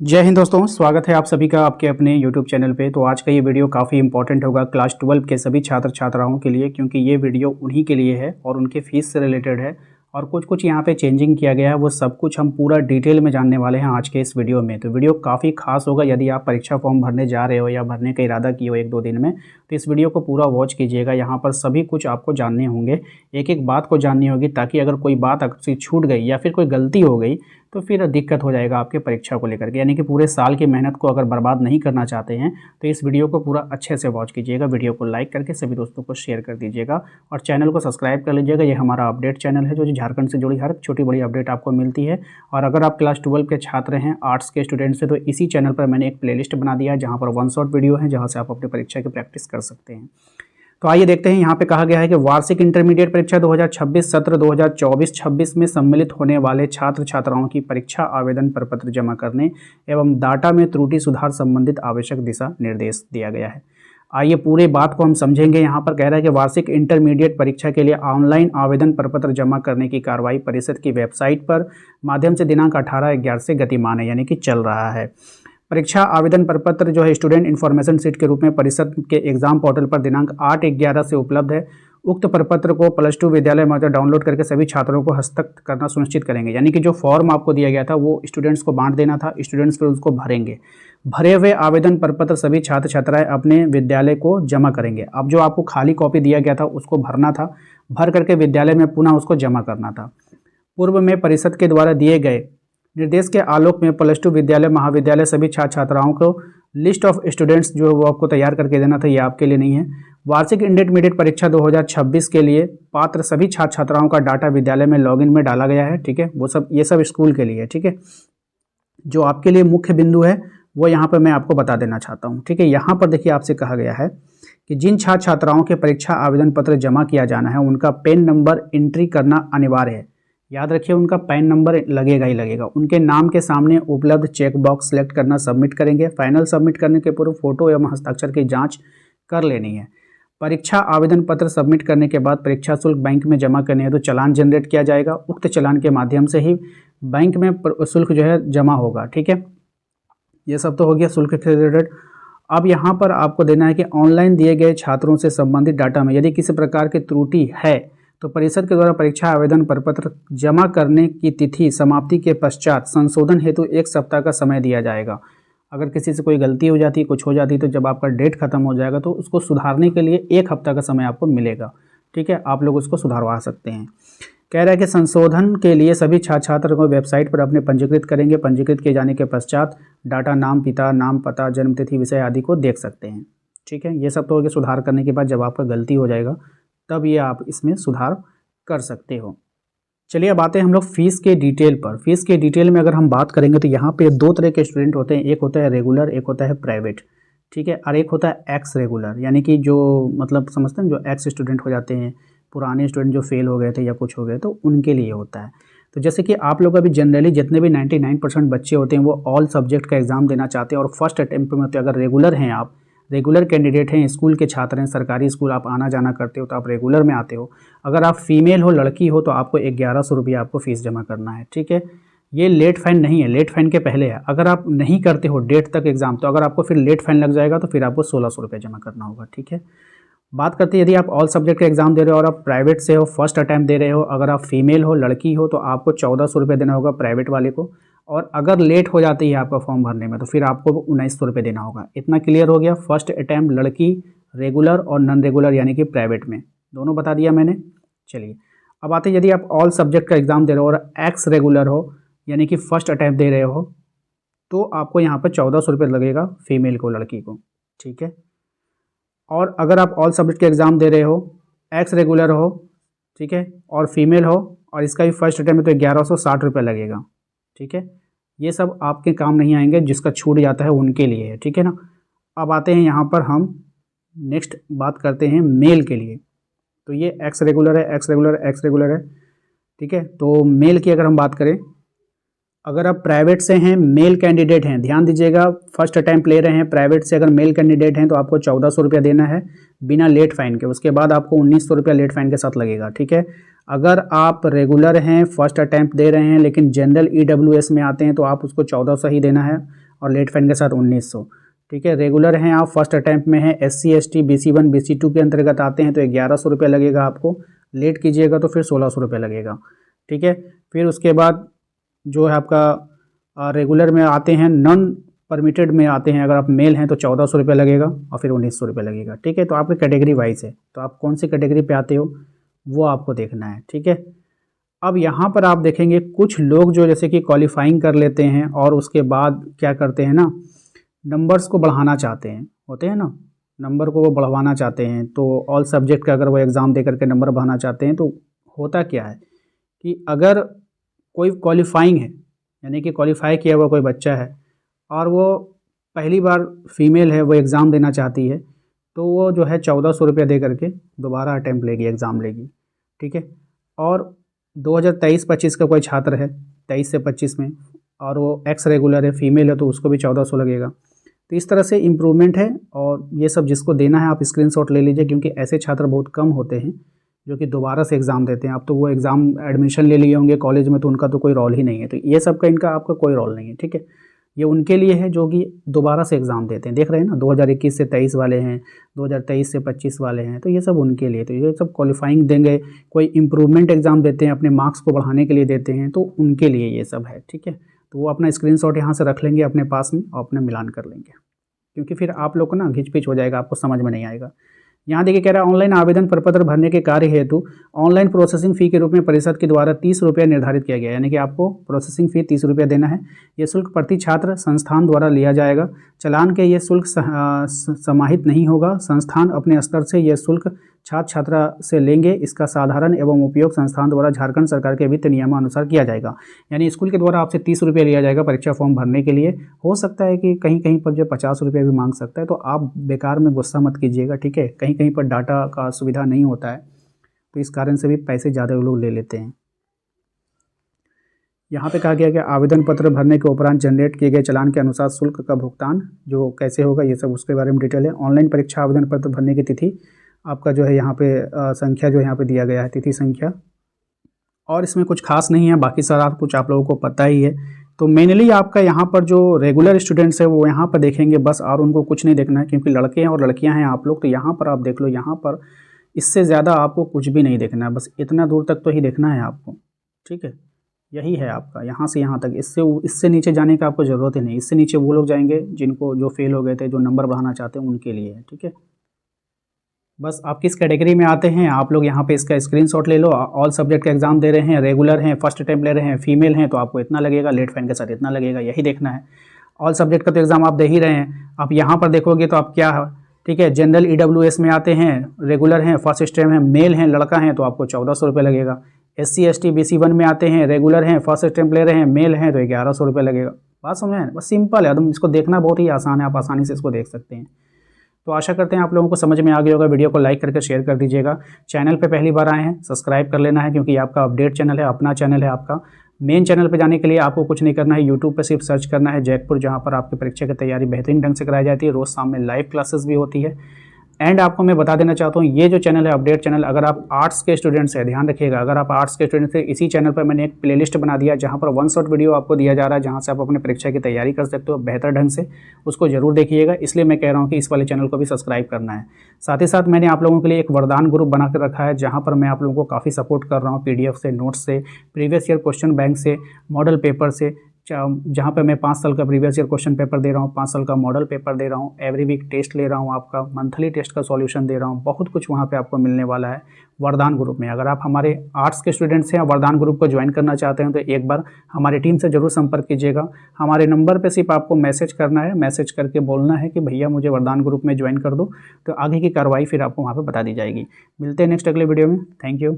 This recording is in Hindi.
जय हिंद दोस्तों, स्वागत है आप सभी का आपके अपने YouTube चैनल पे। तो आज का ये वीडियो काफ़ी इंपॉर्टेंट होगा क्लास 12 के सभी छात्र छात्राओं के लिए, क्योंकि ये वीडियो उन्हीं के लिए है और उनके फीस से रिलेटेड है और कुछ यहाँ पे चेंजिंग किया गया है। वो सब कुछ हम पूरा डिटेल में जानने वाले हैं आज के इस वीडियो में। तो वीडियो काफ़ी खास होगा। यदि आप परीक्षा फॉर्म भरने जा रहे हो या भरने का इरादा किए हो 1-2 दिन में, तो इस वीडियो को पूरा वॉच कीजिएगा। यहाँ पर सभी कुछ आपको जानने होंगे, एक एक बात को जाननी होगी, ताकि अगर कोई बात आपसे छूट गई या फिर कोई गलती हो गई तो फिर दिक्कत हो जाएगा आपके परीक्षा को लेकर के। यानी कि पूरे साल की मेहनत को अगर बर्बाद नहीं करना चाहते हैं तो इस वीडियो को पूरा अच्छे से वॉच कीजिएगा। वीडियो को लाइक करके सभी दोस्तों को शेयर कर दीजिएगा और चैनल को सब्सक्राइब कर लीजिएगा। ये हमारा अपडेट चैनल है जो झारखंड से जुड़ी हर छोटी बड़ी अपडेट आपको मिलती है। और अगर आप क्लास 12 के छात्र हैं, आर्ट्स के स्टूडेंट्स हैं, तो इसी चैनल पर मैंने एक प्लेलिस्ट बना दिया है जहाँ पर 1 शॉट वीडियो है, जहाँ से आप अपनी परीक्षा की प्रैक्टिस कर सकते हैं। तो आइए देखते हैं। यहाँ पे कहा गया है कि वार्षिक इंटरमीडिएट परीक्षा 2026 सत्र 2024-26 में सम्मिलित होने वाले छात्र छात्राओं की परीक्षा आवेदन प्रपत्र जमा करने एवं डाटा में त्रुटि सुधार संबंधित आवश्यक दिशा निर्देश दिया गया है। आइए पूरे बात को हम समझेंगे। यहाँ पर कह रहा है कि वार्षिक इंटरमीडिएट परीक्षा के लिए ऑनलाइन आवेदन प्रपत्र जमा करने की कार्रवाई परिषद की वेबसाइट पर माध्यम से दिनांक 18/11 से गतिमान है, यानी कि चल रहा है। परीक्षा आवेदन प्रपत्र जो है स्टूडेंट इन्फॉर्मेशन शीट के रूप में परिषद के एग्जाम पोर्टल पर दिनांक 8/11 से उपलब्ध है। उक्त प्रपत्र को +2 विद्यालय में डाउनलोड करके सभी छात्रों को हस्तगत करना सुनिश्चित करेंगे। यानी कि जो फॉर्म आपको दिया गया था वो स्टूडेंट्स को बांट देना था, स्टूडेंट्स फिर उसको भरेंगे। भरे हुए आवेदन प्रपत्र सभी छात्र छात्राएं अपने विद्यालय को जमा करेंगे। अब जो आपको खाली कॉपी दिया गया था उसको भरना था, भर करके विद्यालय में पुनः उसको जमा करना था। पूर्व में परिषद के द्वारा दिए गए निर्देश के आलोक में +2 विद्यालय महाविद्यालय सभी छात्र छात्राओं को लिस्ट ऑफ स्टूडेंट्स जो है वो आपको तैयार करके देना था। ये आपके लिए नहीं है। वार्षिक इंटरमीडिएट परीक्षा 2026 के लिए पात्र सभी छात्र छात्राओं का डाटा विद्यालय में लॉगिन में डाला गया है। ठीक है, वो सब ये सब स्कूल के लिए है। ठीक है, जो आपके लिए मुख्य बिंदु है वो यहाँ पर मैं आपको बता देना चाहता हूँ। ठीक है, यहाँ पर देखिए आपसे कहा गया है कि जिन छात्र छात्राओं के परीक्षा आवेदन पत्र जमा किया जाना है उनका पैन नंबर एंट्री करना अनिवार्य है। याद रखिए, उनका पैन नंबर लगेगा ही लगेगा। उनके नाम के सामने उपलब्ध चेक बॉक्स सेलेक्ट करना सबमिट करेंगे। फाइनल सबमिट करने के पूर्व फोटो एवं हस्ताक्षर की जांच कर लेनी है। परीक्षा आवेदन पत्र सबमिट करने के बाद परीक्षा शुल्क बैंक में जमा करने है तो चालान जनरेट किया जाएगा। उक्त चालान के माध्यम से ही बैंक में शुल्क जो है जमा होगा। ठीक है, ये सब तो हो गया शुल्क से रिलेटेड। अब यहाँ पर आपको देना है कि ऑनलाइन दिए गए छात्रों से संबंधित डाटा में यदि किसी प्रकार की त्रुटि है तो परिषद के द्वारा परीक्षा आवेदन प्रपत्र जमा करने की तिथि समाप्ति के पश्चात संशोधन हेतु 1 सप्ताह का समय दिया जाएगा। अगर किसी से कोई गलती हो जाती है, कुछ हो जाती है, तो जब आपका डेट खत्म हो जाएगा तो उसको सुधारने के लिए 1 हफ्ता का समय आपको मिलेगा। ठीक है, आप लोग उसको सुधारवा सकते हैं। कह रहा है कि संशोधन के लिए सभी छात्र छात्र को वेबसाइट पर अपने पंजीकृत करेंगे। पंजीकृत किए जाने के पश्चात डाटा नाम, पिता नाम, पता, जन्मतिथि, विषय आदि को देख सकते हैं। ठीक है, ये सब तो हो गया। सुधार करने के बाद जब आपका गलती हो जाएगा तब ये आप इसमें सुधार कर सकते हो। चलिए अब आते हैं हम लोग फीस के डिटेल पर। फीस के डिटेल में अगर हम बात करेंगे तो यहाँ पे 2 तरह के स्टूडेंट होते हैं। एक होता है रेगुलर, एक होता है प्राइवेट। ठीक है, और एक होता है एक्स रेगुलर, यानी कि जो मतलब समझते हैं जो एक्स स्टूडेंट हो जाते हैं, पुराने स्टूडेंट जो फेल हो गए थे या कुछ हो गए, तो उनके लिए होता है। तो जैसे कि आप लोग अभी जनरली जितने भी 99% बच्चे होते हैं वो ऑल सब्जेक्ट का एग्ज़ाम देना चाहते हैं और फर्स्ट अटैम्प्ट में होते हैं। अगर रेगुलर हैं, आप रेगुलर कैंडिडेट हैं, स्कूल के छात्र हैं, सरकारी स्कूल आप आना जाना करते हो तो आप रेगुलर में आते हो। अगर आप फीमेल हो, लड़की हो, तो आपको 1100 रुपये आपको फ़ीस जमा करना है। ठीक है, ये लेट फाइन नहीं है, लेट फाइन के पहले है। अगर आप नहीं करते हो डेट तक एग्ज़ाम, तो अगर आपको फिर लेट फाइन लग जाएगा तो फिर आपको 1600 रुपये जमा करना होगा। ठीक है, बात करते हैं यदि आप ऑल सब्जेक्ट का एग्जाम दे रहे हो और आप प्राइवेट से हो, फर्स्ट अटैम्प्ट दे रहे हो, अगर आप फीमेल हो, लड़की हो, तो आपको 1400 रुपये देना होगा प्राइवेट वाले को। और अगर लेट हो जाती है आपका फॉर्म भरने में तो फिर आपको 1900 रुपये देना होगा। इतना क्लियर हो गया। फर्स्ट अटैम्प्ट लड़की, रेगुलर और नॉन रेगुलर यानी कि प्राइवेट में, दोनों बता दिया मैंने। चलिए अब आते हैं यदि आप ऑल सब्जेक्ट का एग्ज़ाम दे रहे हो और एक्स रेगुलर हो यानी कि फर्स्ट अटैम्प्ट दे रहे हो, तो आपको यहाँ पर 1400 रुपये लगेगा फीमेल को, लड़की को। ठीक है, और अगर आप ऑल सब्जेक्ट के एग्ज़ाम दे रहे हो, एक्स रेगुलर हो, ठीक है, और फीमेल हो, और इसका भी फर्स्ट अटैम्प्ट है तो 1160 रुपये लगेगा। ठीक है, ये सब आपके काम नहीं आएंगे, जिसका छूट जाता है उनके लिए है। ठीक है ना। अब आते हैं यहाँ पर हम नेक्स्ट बात करते हैं मेल के लिए। तो ये एक्स रेगुलर है, एक्स रेगुलर, एक्स रेगुलर है। ठीक है, तो मेल की अगर हम बात करें, अगर आप प्राइवेट से हैं, मेल कैंडिडेट हैं, ध्यान दीजिएगा, फर्स्ट अटैम्प्ट ले रहे हैं प्राइवेट से, अगर मेल कैंडिडेट हैं तो आपको 1400 रुपया देना है बिना लेट फाइन के। उसके बाद आपको 1900 रुपया लेट फाइन के साथ लगेगा। ठीक है, अगर आप रेगुलर हैं, फर्स्ट अटैम्प्ट दे रहे हैं, लेकिन जनरल EWS में आते हैं तो आप उसको 1400 ही देना है। और लेट फ़ाइन के साथ 1900। ठीक है, रेगुलर हैं आप, फर्स्ट अटैम्प्ट में हैं, SC ST BC1 BC2 के अंतर्गत आते हैं तो 1100 रुपये लगेगा आपको, लेट कीजिएगा तो फिर 1600 रुपये लगेगा। ठीक है, फिर उसके बाद जो है आपका रेगुलर में आते हैं, नॉन परमिटेड में आते हैं, अगर आप मेल हैं तो 1400 रुपये लगेगा और फिर 1900 रुपये लगेगा। ठीक है, तो आपकी कैटेगरी वाइज है, तो आप कौन सी कैटेगरी पे आते हो वो आपको देखना है। ठीक है, अब यहाँ पर आप देखेंगे कुछ लोग जो जैसे कि क्वालिफाइंग कर लेते हैं और उसके बाद क्या करते हैं ना, नंबर्स को बढ़ाना चाहते हैं, होते हैं ना, नंबर को वो बढ़वाना चाहते हैं। तो ऑल सब्जेक्ट का अगर वो एग्ज़ाम दे करके नंबर बढ़ाना चाहते हैं तो होता क्या है कि अगर कोई क्वालिफाइंग है, यानी कि क्वालिफाई किया हुआ कोई बच्चा है और वो पहली बार फीमेल है, वो एग्ज़ाम देना चाहती है, तो वो जो है 1400 रुपये दे करके दोबारा अटैम्प्ट लेगी, एग्ज़ाम लेगी। ठीक है, और 2023-25 का कोई छात्र है 23 से 25 में और वो एक्स रेगुलर है, फीमेल है, तो उसको भी 1400 लगेगा। तो इस तरह से इम्प्रूवमेंट है और ये सब जिसको देना है आप स्क्रीनशॉट ले लीजिए, क्योंकि ऐसे छात्र बहुत कम होते हैं जो कि दोबारा से एग्ज़ाम देते हैं। आप तो वो एग्ज़ाम एडमिशन ले लिए होंगे कॉलेज में, तो उनका तो कोई रोल ही नहीं है, तो ये सब का इनका आपका कोई रोल नहीं है। ठीक है, ये उनके लिए है जो कि दोबारा से एग्ज़ाम देते हैं, देख रहे हैं ना, 2021 से 23 वाले हैं, 2023 से 25 वाले हैं, तो ये सब उनके लिए। तो ये सब क्वालिफाइंग देंगे, कोई इम्प्रूवमेंट एग्ज़ाम देते हैं, अपने मार्क्स को बढ़ाने के लिए देते हैं, तो उनके लिए ये सब है। ठीक है, तो वो अपना स्क्रीनशॉट यहाँ से रख लेंगे अपने पास में और अपने मिलान कर लेंगे, क्योंकि फिर आप लोग को ना घिच पिच हो जाएगा, आपको समझ में नहीं आएगा। यहाँ देखिए कह रहा है ऑनलाइन आवेदन प्रपत्र भरने के कार्य हेतु ऑनलाइन प्रोसेसिंग फ़ी के रूप में परिषद के द्वारा 30 रुपये निर्धारित किया गया, यानी कि आपको प्रोसेसिंग फ़ी 30 रुपये देना है। ये शुल्क प्रति छात्र संस्थान द्वारा लिया जाएगा। चालान के ये शुल्क समाहित नहीं होगा, संस्थान अपने स्तर से यह शुल्क छात्र छात्रा से लेंगे। इसका साधारण एवं उपयोग संस्थान द्वारा झारखंड सरकार के वित्त नियमानुसार किया जाएगा। यानी स्कूल के द्वारा आपसे 30 रुपये लिया जाएगा परीक्षा फॉर्म भरने के लिए। हो सकता है कि कहीं कहीं पर जो 50 रुपये भी मांग सकता है, तो आप बेकार में गुस्सा मत कीजिएगा। ठीक है, कहीं कहीं पर डाटा का सुविधा नहीं होता है, तो इस कारण से भी पैसे ज़्यादा लोग ले लेते हैं। यहाँ पे कहा गया कि आवेदन पत्र भरने के उपरांत जनरेट किए गए चालान के अनुसार शुल्क का भुगतान जो कैसे होगा, ये सब उसके बारे में डिटेल है। ऑनलाइन परीक्षा आवेदन पत्र भरने की तिथि आपका जो है यहाँ पे संख्या जो यहाँ पे दिया गया है, तिथि संख्या, और इसमें कुछ खास नहीं है, बाकी सारा कुछ आप लोगों को पता ही है। तो मेनली आपका यहाँ पर जो रेगुलर स्टूडेंट्स है वो यहाँ पर देखेंगे बस, और उनको कुछ नहीं देखना है, क्योंकि लड़के हैं और लड़कियाँ हैं आप लोग, तो यहाँ पर आप देख लो, यहाँ पर इससे ज़्यादा आपको कुछ भी नहीं देखना है, बस इतना दूर तक तो ही देखना है आपको। ठीक है, यही है आपका, यहाँ से यहाँ तक, इससे नीचे जाने का आपको ज़रूरत ही नहीं। इससे नीचे वो लोग जाएंगे जिनको जो फेल हो गए थे, जो नंबर बढ़ाना चाहते हैं, उनके लिए है। ठीक है, बस आप किस कैटेगरी में आते हैं आप लोग यहाँ पे इसका स्क्रीनशॉट ले लो। ऑल सब्जेक्ट का एग्जाम दे रहे हैं, रेगुलर हैं, फर्स्ट अटैम्प्ट ले रहे हैं, फीमेल हैं, तो आपको इतना लगेगा, लेट फाइन के साथ इतना लगेगा, यही देखना है। ऑल सब्जेक्ट का तो एग्ज़ाम आप दे ही रहे हैं, आप यहाँ पर देखोगे तो आप क्या, ठीक है, जनरल EWS में आते हैं, रेगुलर हैं, फर्स्ट स्टेम है, मेल हैं, लड़का हैं, तो आपको 1400 रुपये लगेगा। SC ST BC1 में आते हैं, रेगुलर हैं, फर्स्ट स्टेम ले रहे हैं, मेल हैं, तो 1100 रुपये लगेगा। बात समझ में, बस सिंपल है एकदम, इसको देखना बहुत ही आसान है, आप आसानी से इसको देख सकते हैं। तो आशा करते हैं आप लोगों को समझ में आ गया होगा। वीडियो को लाइक करके शेयर कर दीजिएगा। चैनल पे पहली बार आए हैं, सब्सक्राइब कर लेना है, क्योंकि आपका अपडेट चैनल है, अपना चैनल है आपका। मेन चैनल पे जाने के लिए आपको कुछ नहीं करना है, यूट्यूब पे सिर्फ सर्च करना है जैकपुर, जहाँ पर आपकी परीक्षा की तैयारी बेहतरीन ढंग से कराई जाती है। रोज़ शाम में लाइव क्लासेस भी होती है। एंड आपको मैं बता देना चाहता हूँ, ये जो चैनल है अपडेट चैनल, अगर आप आर्ट्स के स्टूडेंट्स हैं, ध्यान रखिएगा, अगर आप आर्ट्स के स्टूडेंट्स हैं, इसी चैनल पर मैंने एक प्लेलिस्ट बना दिया जहाँ पर 1 शॉट वीडियो आपको दिया जा रहा है, जहाँ से आप अपने परीक्षा की तैयारी कर सकते हो बेहतर ढंग से। उसको जरूर देखिएगा, इसलिए मैं कह रहा हूँ कि इस वाले चैनल को भी सब्सक्राइब करना है। साथ ही साथ मैंने आप लोगों के लिए एक वरदान ग्रुप बना कर रखा है, जहाँ पर मैं आप लोगों को काफ़ी सपोर्ट कर रहा हूँ, PDF से, नोट्स से, प्रीवियस ईयर क्वेश्चन बैंक से, मॉडल पेपर से, जहाँ पे मैं 5 साल का प्रीवियस ईयर क्वेश्चन पेपर दे रहा हूँ, 5 साल का मॉडल पेपर दे रहा हूँ, एवरी वीक टेस्ट ले रहा हूँ, आपका मंथली टेस्ट का सॉल्यूशन दे रहा हूँ, बहुत कुछ वहाँ पे आपको मिलने वाला है वरदान ग्रुप में। अगर आप हमारे आर्ट्स के स्टूडेंट्स हैं, वरदान ग्रुप को ज्वाइन करना चाहते हैं, तो एक बार हमारी टीम से ज़रूर संपर्क कीजिएगा। हमारे नंबर पर सिर्फ आपको मैसेज करना है, मैसेज करके बोलना है कि भैया मुझे वरदान ग्रुप में ज्वाइन कर दो, तो आगे की कार्रवाई फिर आपको वहाँ पर बता दी जाएगी। मिलते हैं नेक्स्ट अगले वीडियो में। Thank you.